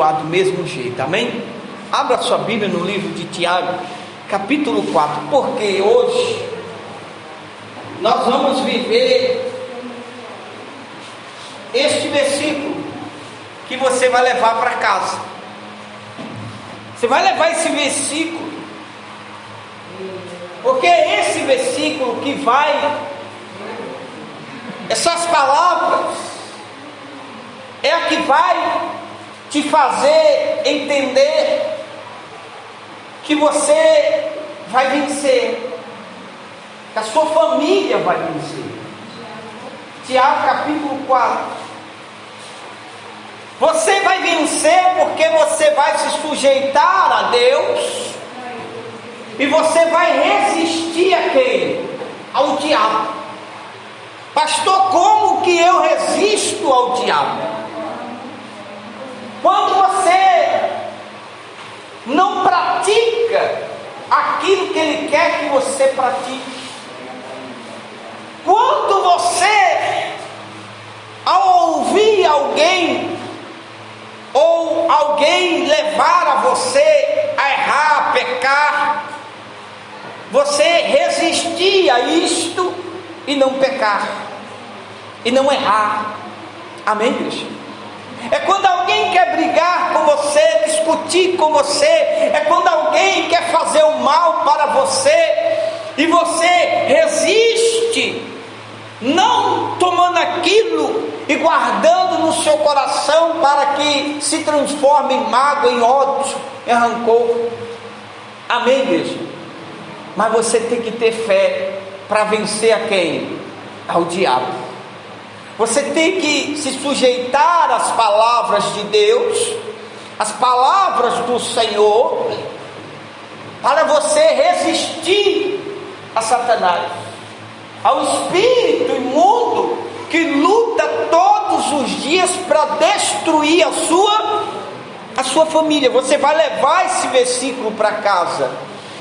abençoar do mesmo jeito, amém? Abra sua Bíblia no livro de Tiago, capítulo 4, porque hoje nós vamos viver este versículo que você vai levar para casa. Você vai levar esse versículo, porque é esse versículo que vai, essas palavras, é a que vai te fazer entender que você vai vencer, que a sua família vai vencer. Tiago capítulo 4. Você vai vencer porque você vai se sujeitar a Deus, e você vai resistir a quem? Ao diabo. Pastor, como que eu resisto ao diabo? Quando você não pratica aquilo que ele quer que você pratique. Quando você, ao ouvir alguém, ou alguém levar a você a errar, a pecar, você resistir a isto e não pecar, e não errar. Amém, igreja? É quando alguém quer brigar com você, discutir com você, é quando alguém quer fazer o mal para você, e você resiste, não tomando aquilo e guardando no seu coração para que se transforme em mágoa, em ódio, em rancor. Amém, igreja? Mas você tem que ter fé para vencer a quem? Ao diabo. Você tem que se sujeitar às palavras de Deus, às palavras do Senhor, para você resistir a Satanás, ao espírito imundo que luta todos os dias para destruir a sua família. Você vai levar esse versículo para casa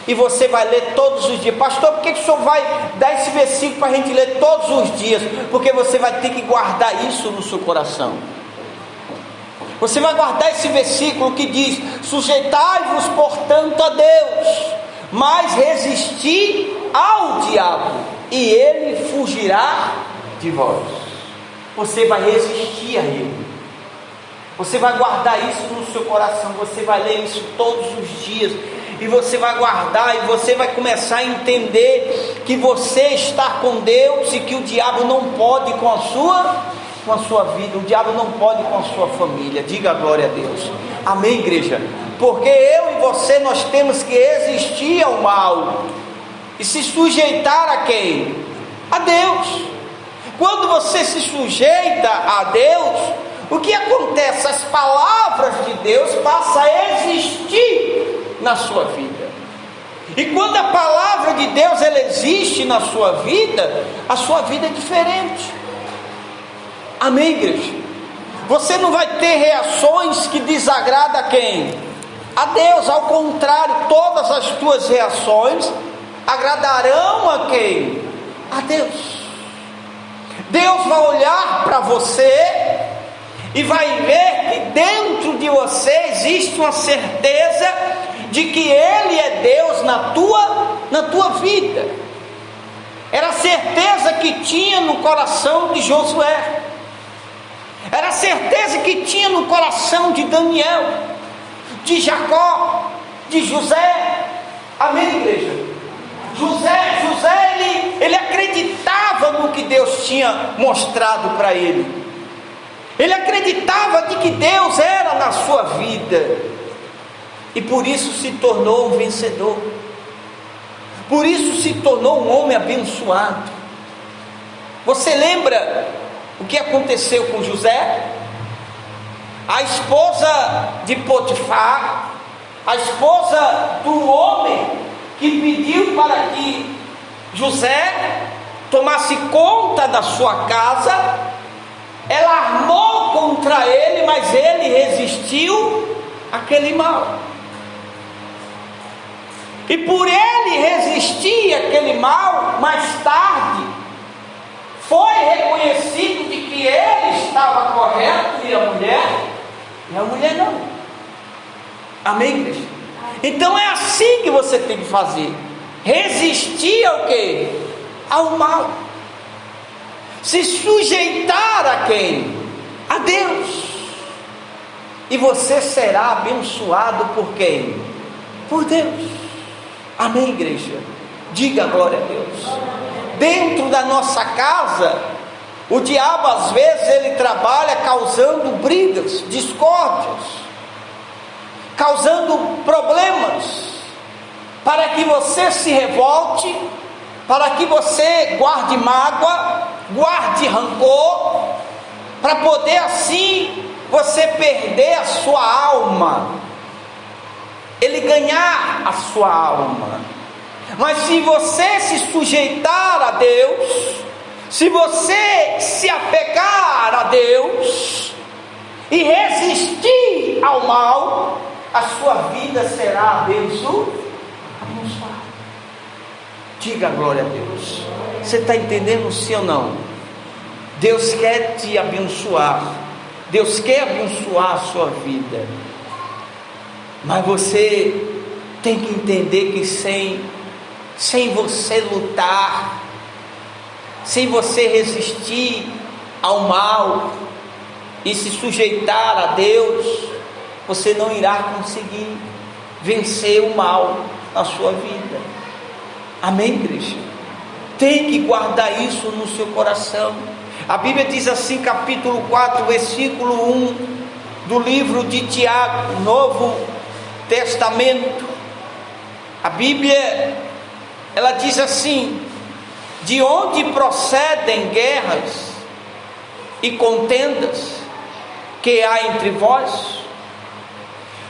e você vai ler todos os dias. Pastor, por que o senhor vai dar esse versículo para a gente ler todos os dias? Porque você vai ter que guardar isso no seu coração. Você vai guardar esse versículo que diz: sujeitai-vos portanto a Deus, mas resisti ao diabo, e ele fugirá de vós. Você vai resistir a ele. Você vai guardar isso no seu coração. Você vai ler isso todos os dias, e você vai guardar, e você vai começar a entender que você está com Deus, e que o diabo não pode com a sua vida, o diabo não pode com a sua família. Diga a glória a Deus. Amém, igreja? Porque eu e você, nós temos que resistir ao mal e se sujeitar a quem? A Deus. Quando você se sujeita a Deus, o que acontece? As palavras de Deus passam a existir na sua vida. E quando a palavra de Deus ela existe na sua vida, a sua vida é diferente. Amém, igreja? Você não vai ter reações que desagradam a quem? A Deus. Ao contrário, todas as tuas reações agradarão a quem? A Deus. Deus vai olhar para você e vai ver que dentro de você existe uma certeza de que Ele é Deus na tua vida. Era a certeza que tinha no coração de Josué, era a certeza que tinha no coração de Daniel, de Jacó, de José. Amém, igreja? José, ele acreditava no que Deus tinha mostrado para ele. Ele acreditava de que Deus era na sua vida, e por isso se tornou um vencedor, por isso se tornou um homem abençoado. Você lembra o que aconteceu com José? A esposa de Potifar, a esposa do homem que pediu para que José tomasse conta da sua casa, ela armou contra ele, mas ele resistiu àquele mal. E por ele resistir àquele mal, mais tarde foi reconhecido de que ele estava correto e a mulher não. Amém, igreja? Então é assim que você tem que fazer. Resistir ao quê? Ao mal. Se sujeitar a quem? A Deus. E você será abençoado por quem? Por Deus. Amém, igreja? Diga glória a Deus. Dentro da nossa casa, o diabo às vezes ele trabalha causando brigas, discórdias, causando problemas, para que você se revolte, para que você guarde mágoa, guarde rancor, para poder assim você perder a sua alma, ele ganhar a sua alma. Mas se você se sujeitar a Deus, se você se apegar a Deus e resistir ao mal, a sua vida será abençoada. Diga glória a Deus. Você está entendendo sim ou não? Deus quer te abençoar. Deus quer abençoar a sua vida. Mas você tem que entender que sem você lutar, sem você resistir ao mal e se sujeitar a Deus, você não irá conseguir vencer o mal na sua vida. Amém, igreja? Tem que guardar isso no seu coração. A Bíblia diz assim, capítulo 4, versículo 1 do livro de Tiago, Novo Testamento. A Bíblia, ela diz assim: de onde procedem guerras e contendas que há entre vós?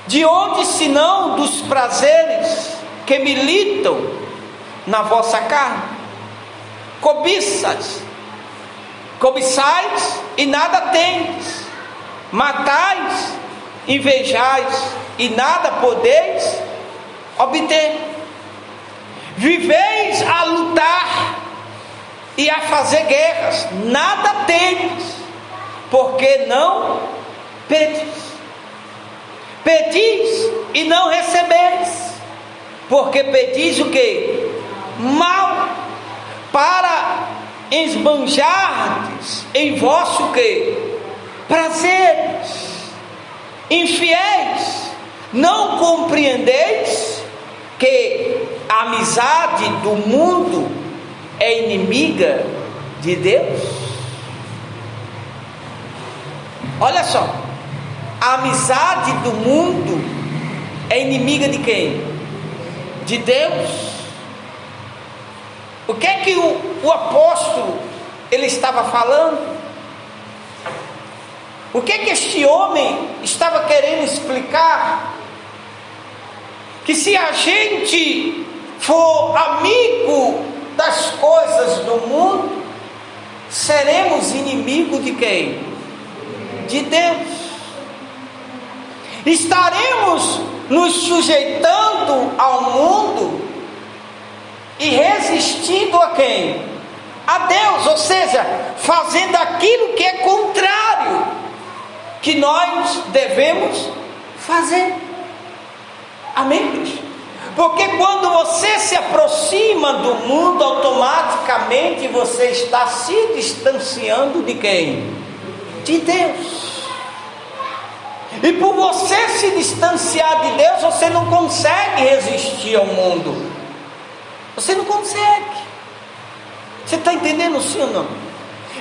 De onde senão dos prazeres que militam na vossa carne? Cobiçais e nada tendes, matais, invejais e nada podeis obter. Viveis a lutar e a fazer guerras, nada tendes, porque não pedis. Pedis e não recebeis, porque pedis o que? Mal, para esbanjardes em vosso que? Prazeres. Infiéis, não compreendeis que a amizade do mundo é inimiga de Deus? Olha só, a amizade do mundo é inimiga de quem? De Deus. O que é que o apóstolo ele estava falando? O que é que este homem estava querendo explicar? Que se a gente for amigo das coisas do mundo, seremos inimigos de quem? De Deus. Estaremos nos sujeitando ao mundo e resistindo a quem? A Deus, ou seja, fazendo aquilo que é contrário que nós devemos fazer. Amém, igreja? Porque quando você se aproxima do mundo, automaticamente você está se distanciando de quem? De Deus. E por você se distanciar de Deus, você não consegue resistir ao mundo. Você não consegue. Você está entendendo sim ou não?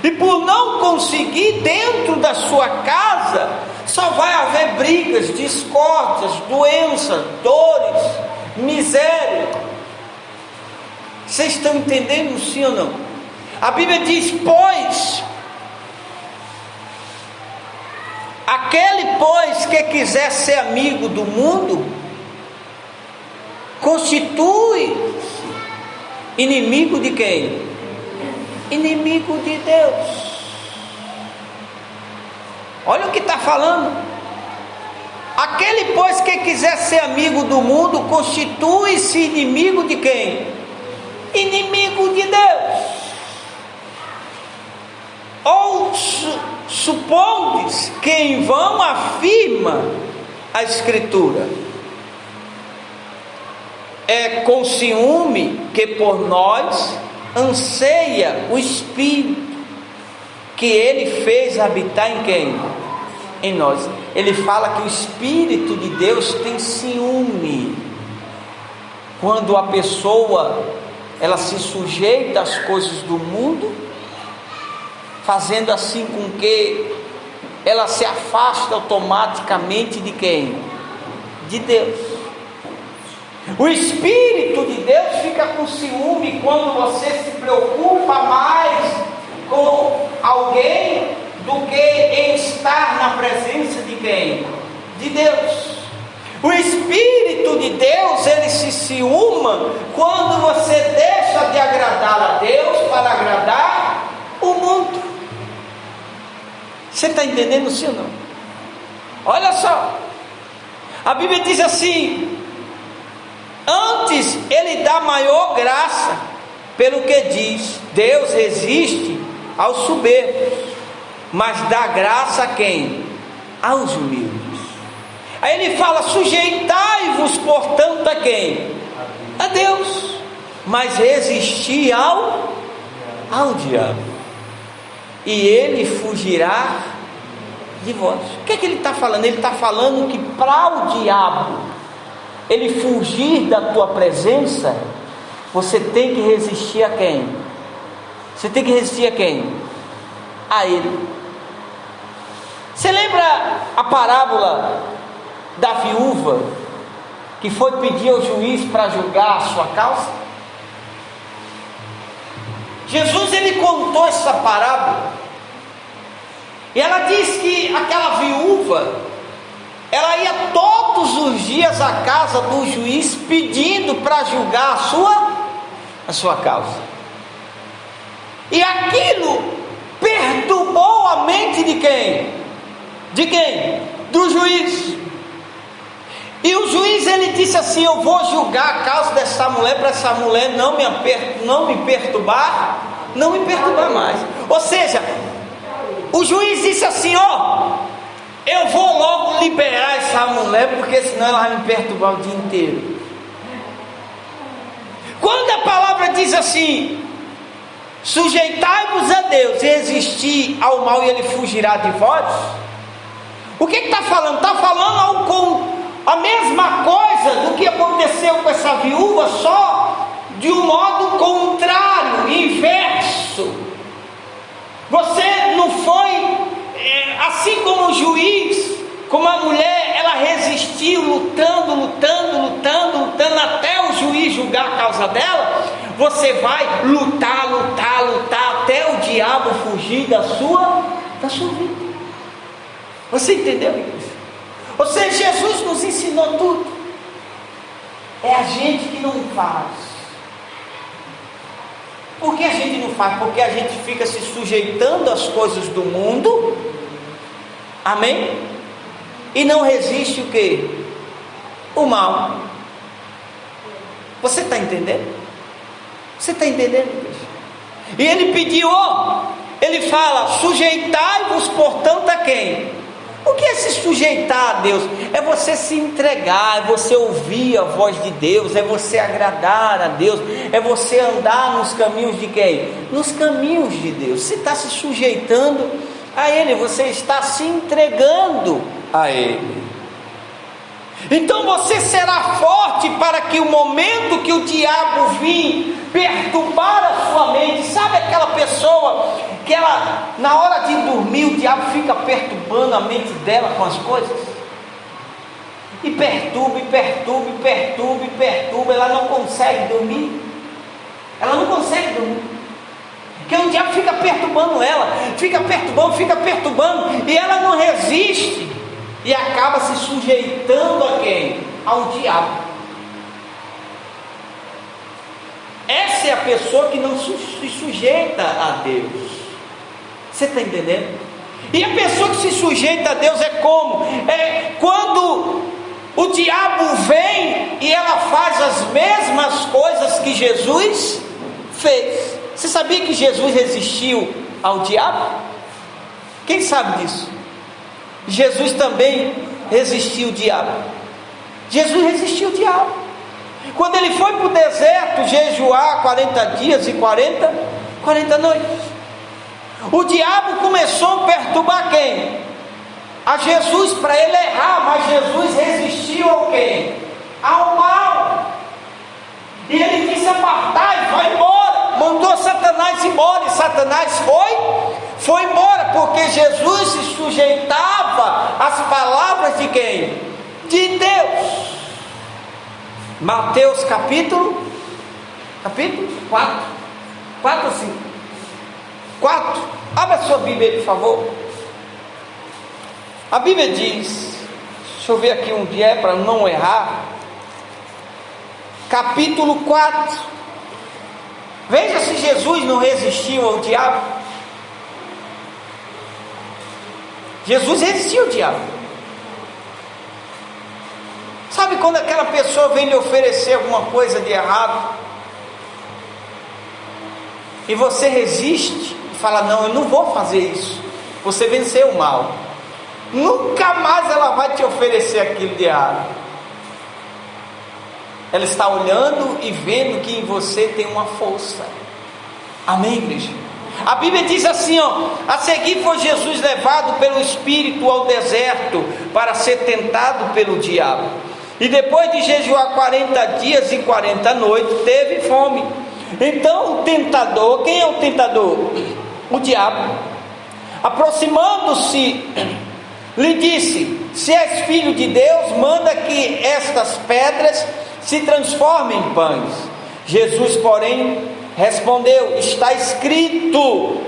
E por não conseguir, dentro da sua casa só vai haver brigas, discórdias, doenças, dores, miséria. Vocês estão entendendo sim ou não? A Bíblia diz: pois aquele que quiser ser amigo do mundo, constitui inimigo de quem? Inimigo de Deus. Olha o que está falando. Aquele que quiser ser amigo do mundo, constitui-se inimigo de quem? Inimigo de Deus. Ou supondes que em vão afirma a Escritura: é com ciúme que por nós anseia o Espírito que Ele fez habitar em quem? Em nós. Ele fala que o Espírito de Deus tem ciúme. Quando a pessoa, ela se sujeita às coisas do mundo, fazendo assim com que ela se afaste automaticamente de quem? De Deus. O Espírito de Deus fica com ciúme quando você se preocupa mais com alguém do que em estar na presença de quem? De Deus. O Espírito de Deus, ele se ciúma quando você deixa de agradar a Deus para agradar o mundo. Você está entendendo, sim ou não? Olha só, a Bíblia diz assim: antes ele dá maior graça, pelo que diz, Deus resiste aos soberbos, mas dá graça a quem? Aos humildes. Aí ele fala: sujeitai-vos portanto a quem? A Deus, mas resisti ao diabo, e ele fugirá de vós. O que é que ele está falando? Ele está falando que para o diabo ele fugir da tua presença, você tem que resistir a quem? Você tem que resistir a quem? A ele. Você lembra a parábola da viúva que foi pedir ao juiz para julgar a sua causa? Jesus, ele contou essa parábola, e ela diz que aquela viúva, ela ia todos os dias à casa do juiz pedindo para julgar a sua causa, e aquilo perturbou a mente de quem? De quem? Do juiz. E o juiz, ele disse assim: eu vou julgar a causa dessa mulher, para essa mulher não me perturbar mais. Ou seja, o juiz disse assim: eu vou logo liberar essa mulher, porque senão ela vai me perturbar o dia inteiro. Quando a palavra diz assim: sujeitai-vos a Deus e resistir ao mal, e ele fugirá de vós, o que está falando? Está falando a mesma coisa do que aconteceu com essa viúva, só de um modo contrário, inverso. Você não foi assim como o juiz, como a mulher, ela resistiu, lutando até o juiz julgar a causa dela. Você vai lutar até o diabo fugir da sua vida. Você entendeu isso? Ou seja, Jesus nos ensinou tudo. É a gente que não faz. Por que a gente não faz? Porque a gente fica se sujeitando às coisas do mundo. Amém? E não resiste o quê? O mal. Você está entendendo? Você está entendendo, igreja? E ele pediu, ele fala: sujeitai-vos portanto a quem? O que é se sujeitar a Deus? É você se entregar, é você ouvir a voz de Deus, é você agradar a Deus, é você andar nos caminhos de quem? Nos caminhos de Deus. Você está se sujeitando a Ele, você está se entregando a Ele. Então você será forte para que o momento que o diabo vir perturbar a sua mente, sabe aquela pessoa que ela, na hora de dormir, o diabo fica perturbando a mente dela com as coisas? E perturba, ela não consegue dormir. Porque o diabo fica perturbando ela, fica perturbando, e ela não resiste, e acaba se sujeitando a quem? Ao diabo. Essa é a pessoa que não se sujeita a Deus. Você está entendendo? E a pessoa que se sujeita a Deus é como? É quando o diabo vem e ela faz as mesmas coisas que Jesus fez. Você sabia que Jesus resistiu ao diabo? Quem sabe disso? Jesus também resistiu ao diabo. Jesus resistiu ao diabo. Quando ele foi para o deserto jejuar 40 dias e 40 noites, o diabo começou a perturbar quem? A Jesus, para ele errar, mas Jesus resistiu ao quê? Ao mal. E ele disse: apartai, vai embora. Mandou Satanás embora, e Satanás foi embora, porque Jesus se sujeitava às palavras de quem? De Deus. Mateus capítulo 4 ou 5? 4. Abra sua Bíblia aí, por favor. A Bíblia diz, deixa eu ver aqui onde é para não errar. Capítulo 4. Veja se Jesus não resistiu ao diabo. Jesus resistiu ao diabo. Sabe quando aquela pessoa vem lhe oferecer alguma coisa de errado, e você resiste e fala: não, eu não vou fazer isso. Você venceu o mal. Nunca mais ela vai te oferecer aquilo de errado. Ela está olhando e vendo que em você tem uma força. Amém, igreja? A Bíblia diz assim, a seguir foi Jesus levado pelo Espírito ao deserto para ser tentado pelo diabo. E depois de jejuar 40 dias e 40 noites, teve fome. Então o tentador, quem é o tentador? O diabo, aproximando-se, lhe disse: se és filho de Deus, manda que estas pedras se transformem em pães. Jesus, porém, respondeu: está escrito,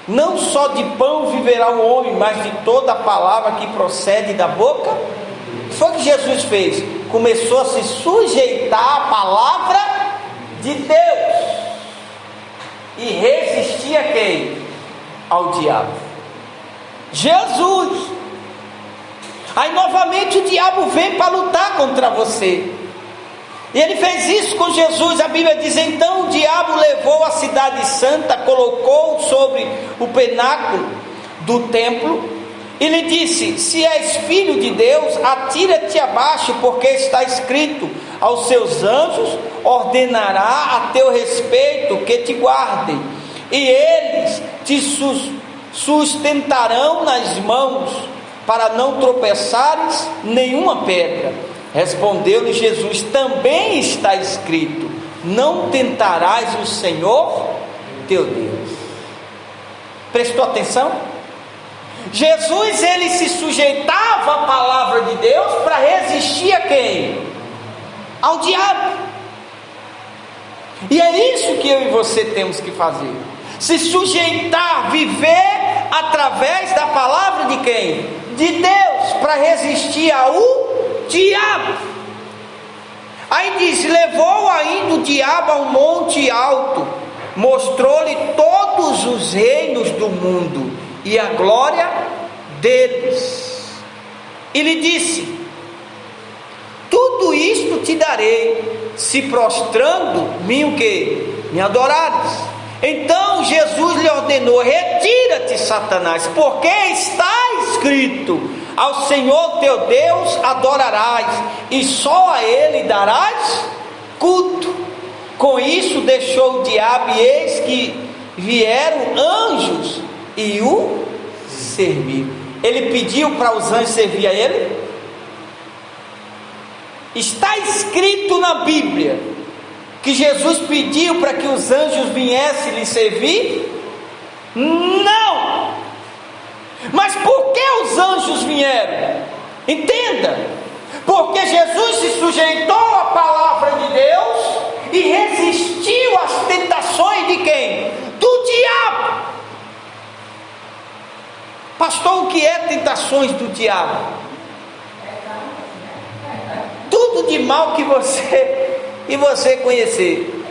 não só de pão viverá o homem, mas de toda a palavra que procede da boca. Foi o que Jesus fez, começou a se sujeitar à palavra de Deus e resistir a quem? Ao diabo. Jesus. Aí novamente o diabo vem para lutar contra você. E ele fez isso com Jesus. A Bíblia diz: então o diabo levou a cidade santa, colocou sobre o pináculo do templo e lhe disse: se és filho de Deus, atira-te abaixo, porque está escrito: aos seus anjos ordenará a teu respeito que te guardem, e eles te sustentarão nas mãos, para não tropeçares nenhuma pedra. Respondeu-lhe Jesus: também está escrito: não tentarás o Senhor teu Deus. Prestou atenção? Jesus, ele se sujeitava à palavra de Deus para resistir a quem? Ao diabo. E é isso que eu e você temos que fazer: se sujeitar, viver através da palavra de quem? De Deus, para resistir ao diabo. Aí diz: levou ainda o diabo a um monte alto, mostrou-lhe todos os reinos do mundo e a glória deles, e lhe disse: tudo isto te darei, se prostrando-me o que? Me adorares. Então Jesus lhe ordenou: retira-te, Satanás, porque está escrito: ao Senhor teu Deus adorarás, e só a Ele darás culto. Com isso deixou o diabo, e eis que vieram anjos e o serviram. Ele pediu para os anjos servir a ele? Está escrito na Bíblia que Jesus pediu para que os anjos viessem lhe servir? Não! Mas por que os anjos vieram? Entenda: porque Jesus se sujeitou à palavra de Deus e resistiu às tentações de quem? Do diabo. Pastor, o que é tentações do diabo? Tudo de mal que você conhecer.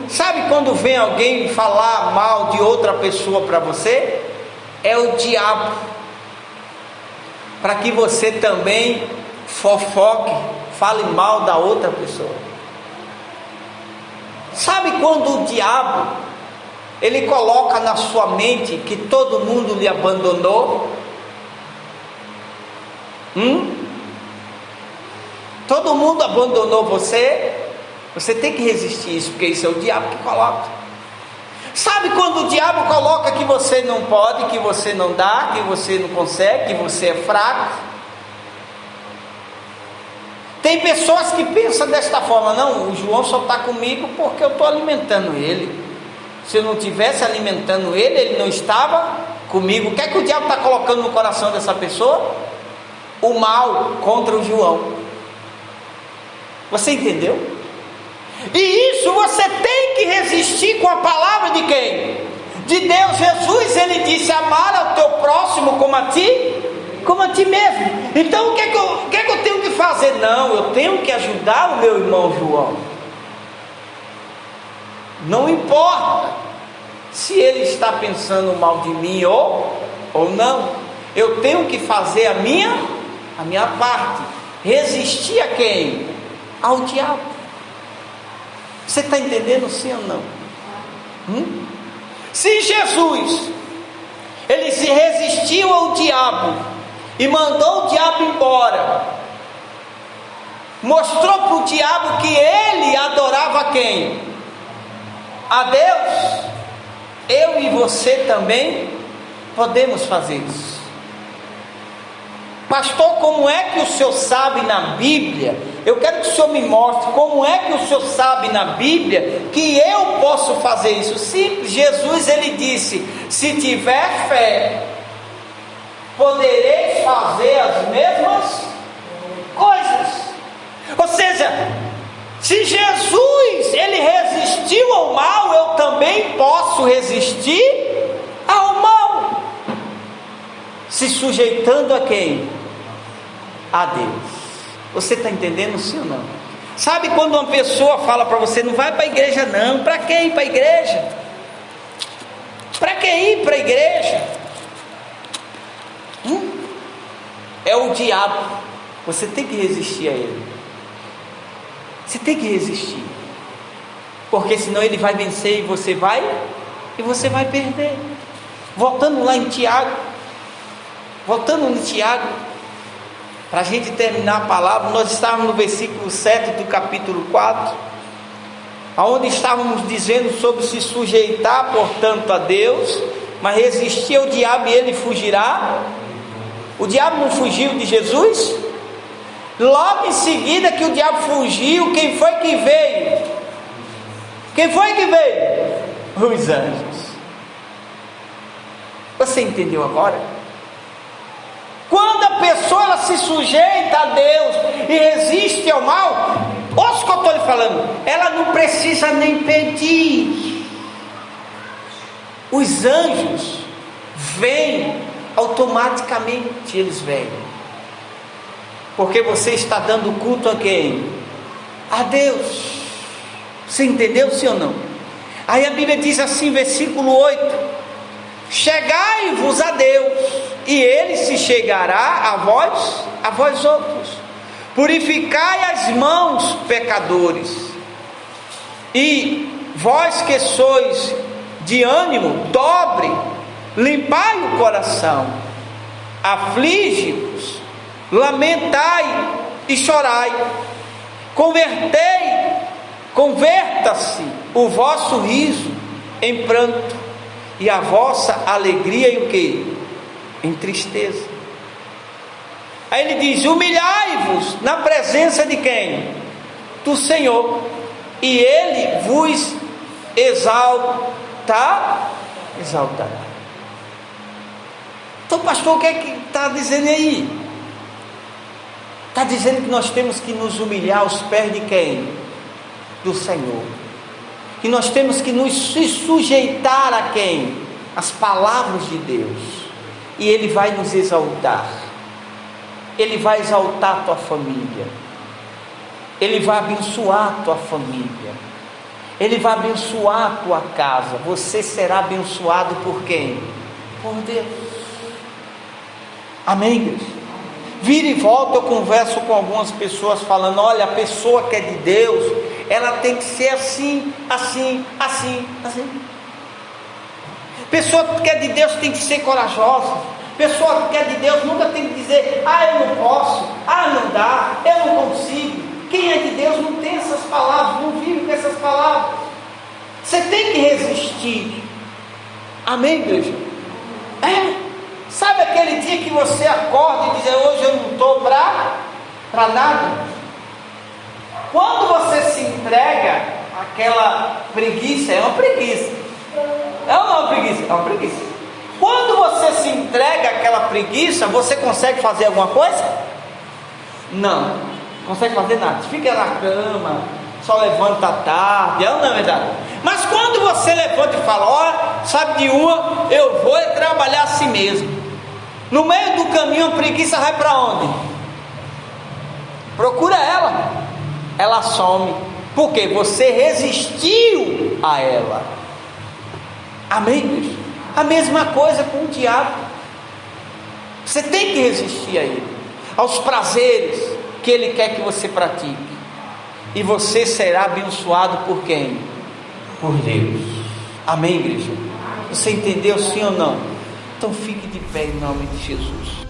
Sabe quando vem alguém falar mal de outra pessoa para você? É o diabo, para que você também fofoque, fale mal da outra pessoa. Sabe quando o diabo, ele coloca na sua mente que todo mundo lhe abandonou? todo mundo abandonou você, você tem que resistir isso, porque isso é o diabo que coloca. Sabe quando o diabo coloca que você não pode, que você não dá, que você não consegue, que você é fraco? Tem pessoas que pensam desta forma: não, o João só está comigo porque eu estou alimentando ele. Se eu não estivesse alimentando ele, ele não estava comigo. O que é que o diabo está colocando no coração dessa pessoa? O mal contra o João. Você entendeu? E isso você tem que resistir com a palavra de quem? De Deus. Jesus, ele disse: amar ao teu próximo como a ti mesmo. Então o que é que eu tenho que fazer? Não, eu tenho que ajudar o meu irmão João. Não importa se ele está pensando mal de mim ou não, eu tenho que fazer a minha parte. Resistir a quem? Ao diabo. Você está entendendo, sim ou não? Se Jesus, ele se resistiu ao diabo e mandou o diabo embora, mostrou para o diabo que ele adorava quem? A Deus. Eu e você também podemos fazer isso. Pastor, como é que o senhor sabe na Bíblia? Eu quero que o senhor me mostre como é que o senhor sabe na Bíblia que eu posso fazer isso. Simples. Jesus, ele disse: se tiver fé, podereis fazer as mesmas coisas. Ou seja, se Jesus, ele resistiu ao mal, eu também posso resistir ao mal. Se sujeitando a quem? A Deus. Você está entendendo, sim ou não? Sabe quando uma pessoa fala para você: não vai para a igreja não? Para que ir para a igreja? Para que ir para a igreja? É o diabo. Você tem que resistir a ele. Você tem que resistir, porque senão ele vai vencer e você vai perder. Voltando lá em Tiago, para a gente terminar a palavra, nós estávamos no versículo 7 do capítulo 4, onde estávamos dizendo sobre se sujeitar, portanto, a Deus, mas resistir ao diabo e ele fugirá. O diabo não fugiu de Jesus? Logo em seguida que o diabo fugiu, quem foi que veio? Quem foi que veio? Os anjos. Você entendeu agora? Quando a pessoa ela se sujeita a Deus e resiste ao mal, olha o que eu estou lhe falando, ela não precisa nem pedir. Os anjos vêm automaticamente, eles vêm. Porque você está dando culto a quem? A Deus. Você entendeu, sim ou não? Aí a Bíblia diz assim, versículo 8: chegai-vos a Deus, e Ele se chegará a vós outros. Purificai as mãos, pecadores, e vós que sois de ânimo dobre, limpai o coração, aflige-vos, lamentai e chorai. Converta-se o vosso riso em pranto, e a vossa alegria em o quê? Em tristeza. Aí ele diz: humilhai-vos na presença de quem? Do Senhor, e Ele vos exaltará. Então, pastor, o que é que está dizendo aí? Está dizendo que nós temos que nos humilhar aos pés de quem? Do Senhor. Que nós temos que nos sujeitar a quem? As palavras de Deus. E Ele vai nos exaltar. Ele vai exaltar a tua família. Ele vai abençoar a tua família. Ele vai abençoar a tua casa. Você será abençoado por quem? Por Deus. Amém, igreja? Vira e volta, eu converso com algumas pessoas falando: olha, a pessoa que é de Deus, ela tem que ser assim, assim, assim, assim. Pessoa que é de Deus tem que ser corajosa. Pessoa que é de Deus nunca tem que dizer: ah, eu não posso, ah, não dá, eu não consigo. essas palavras, não vive com essas palavras. Você tem que resistir. Amém, igreja? Sabe aquele dia que você acorda e diz: hoje eu não estou para nada? Quando você se entrega àquela preguiça, é uma preguiça. É ou não é uma preguiça? É uma preguiça. Quando você se entrega àquela preguiça, você consegue fazer alguma coisa? Não consegue fazer nada. Fica na cama, só levanta à tarde. É ou não é verdade? Mas quando você levanta e fala: olha, sabe de uma, eu vou trabalhar assim mesmo. No meio do caminho a preguiça vai para onde? Procura ela some. Porque você resistiu a ela. Amém, igreja? A mesma coisa com o diabo. Você tem que resistir a ele, aos prazeres que ele quer que você pratique, e você será abençoado por quem? Por Deus. Amém, igreja? Você entendeu, sim ou não? Então fique de pé em nome de Jesus.